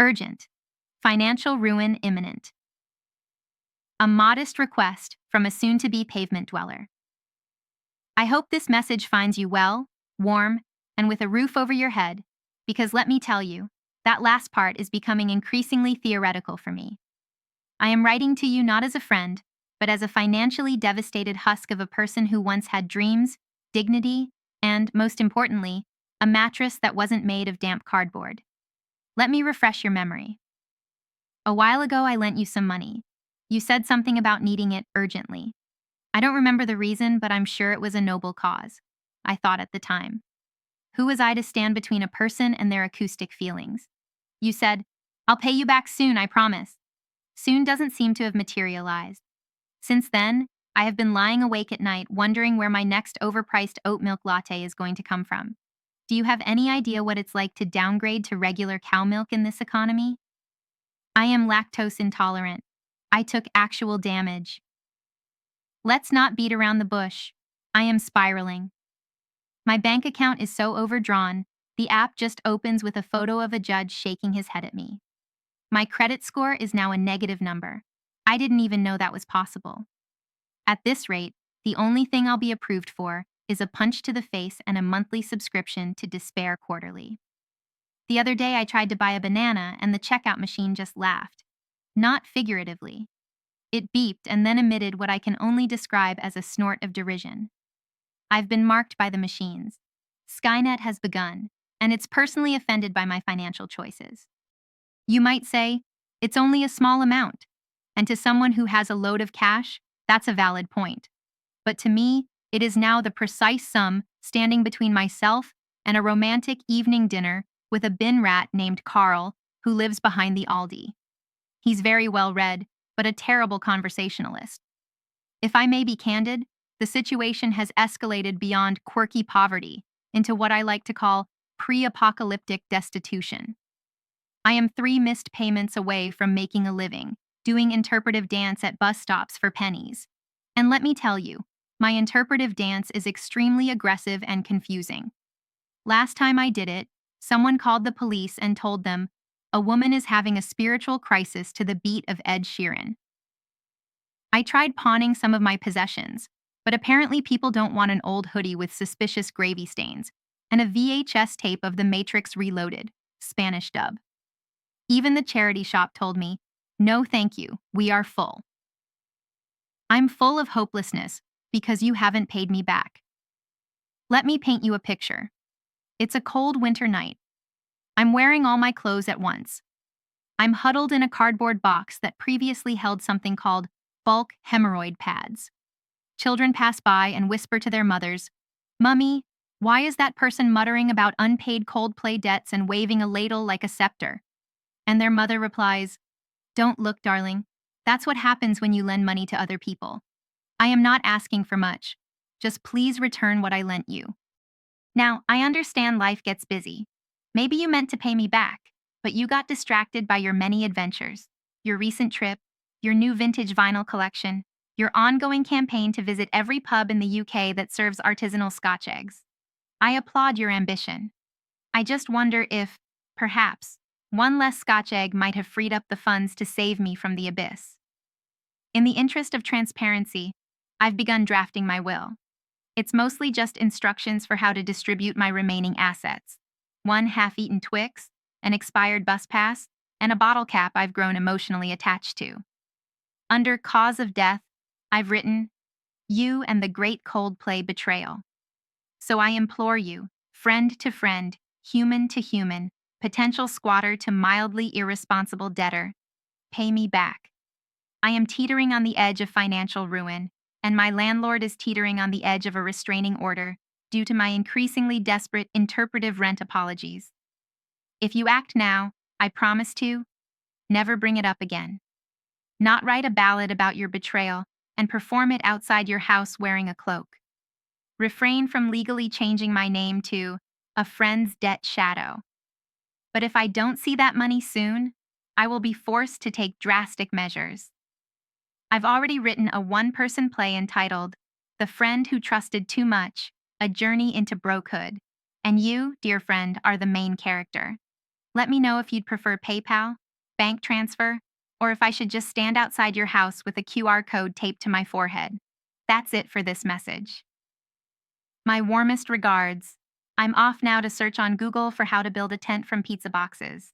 Urgent. Financial ruin imminent. A modest request from a soon-to-be pavement dweller. I hope this message finds you well, warm, and with a roof over your head, because let me tell you, that last part is becoming increasingly theoretical for me. I am writing to you not as a friend, but as a financially devastated husk of a person who once had dreams, dignity, and, most importantly, a mattress that wasn't made of damp cardboard. Let me refresh your memory. A while ago, I lent you some money. You said something about needing it urgently. I don't remember the reason, but I'm sure it was a noble cause, I thought at the time. Who was I to stand between a person and their acoustic feelings? You said, "I'll pay you back soon, I promise." Soon doesn't seem to have materialized. Since then, I have been lying awake at night wondering where my next overpriced oat milk latte is going to come from. Do you have any idea what it's like to downgrade to regular cow milk in this economy? I am lactose intolerant. I took actual damage. Let's not beat around the bush. I am spiraling. My bank account is so overdrawn, the app just opens with a photo of a judge shaking his head at me. My credit score is now a negative number. I didn't even know that was possible. At this rate, the only thing I'll be approved for is a punch to the face and a monthly subscription to Despair Quarterly. The other day I tried to buy a banana and the checkout machine just laughed. Not figuratively. It beeped and then emitted what I can only describe as a snort of derision. I've been marked by the machines. Skynet has begun, and it's personally offended by my financial choices. You might say, it's only a small amount, and to someone who has a load of cash, that's a valid point. But to me, it is now the precise sum standing between myself and a romantic evening dinner with a bin rat named Carl who lives behind the Aldi. He's very well read, but a terrible conversationalist. If I may be candid, the situation has escalated beyond quirky poverty into what I like to call pre-apocalyptic destitution. I am 3 missed payments away from making a living, doing interpretive dance at bus stops for pennies. And let me tell you, my interpretive dance is extremely aggressive and confusing. Last time I did it, someone called the police and told them, a woman is having a spiritual crisis to the beat of Ed Sheeran. I tried pawning some of my possessions, but apparently people don't want an old hoodie with suspicious gravy stains and a VHS tape of The Matrix Reloaded, Spanish dub. Even the charity shop told me, no thank you, we are full. I'm full of hopelessness because you haven't paid me back. Let me paint you a picture. It's a cold winter night. I'm wearing all my clothes at once. I'm huddled in a cardboard box that previously held something called bulk hemorrhoid pads. Children pass by and whisper to their mothers, "Mummy, why is that person muttering about unpaid Coldplay debts and waving a ladle like a scepter?" And their mother replies, "Don't look, darling. That's what happens when you lend money to other people. I am not asking for much. Just please return what I lent you." Now, I understand life gets busy. Maybe you meant to pay me back, but you got distracted by your many adventures, your recent trip, your new vintage vinyl collection, your ongoing campaign to visit every pub in the UK that serves artisanal Scotch eggs. I applaud your ambition. I just wonder if, perhaps, one less Scotch egg might have freed up the funds to save me from the abyss. In the interest of transparency, I've begun drafting my will. It's mostly just instructions for how to distribute my remaining assets. 1 half-eaten Twix, an expired bus pass, and a bottle cap I've grown emotionally attached to. Under cause of death, I've written, "You and the great Coldplay betrayal." So I implore you, friend to friend, human to human, potential squatter to mildly irresponsible debtor, pay me back. I am teetering on the edge of financial ruin, and my landlord is teetering on the edge of a restraining order due to my increasingly desperate interpretive rent apologies. If you act now, I promise to never bring it up again. Not write a ballad about your betrayal and perform it outside your house wearing a cloak. Refrain from legally changing my name to a friend's debt shadow. But if I don't see that money soon, I will be forced to take drastic measures. I've already written a 1-person play entitled The Friend Who Trusted Too Much, A Journey into Brokehood, and you, dear friend, are the main character. Let me know if you'd prefer PayPal, bank transfer, or if I should just stand outside your house with a QR code taped to my forehead. That's it for this message. My warmest regards. I'm off now to search on Google for how to build a tent from pizza boxes.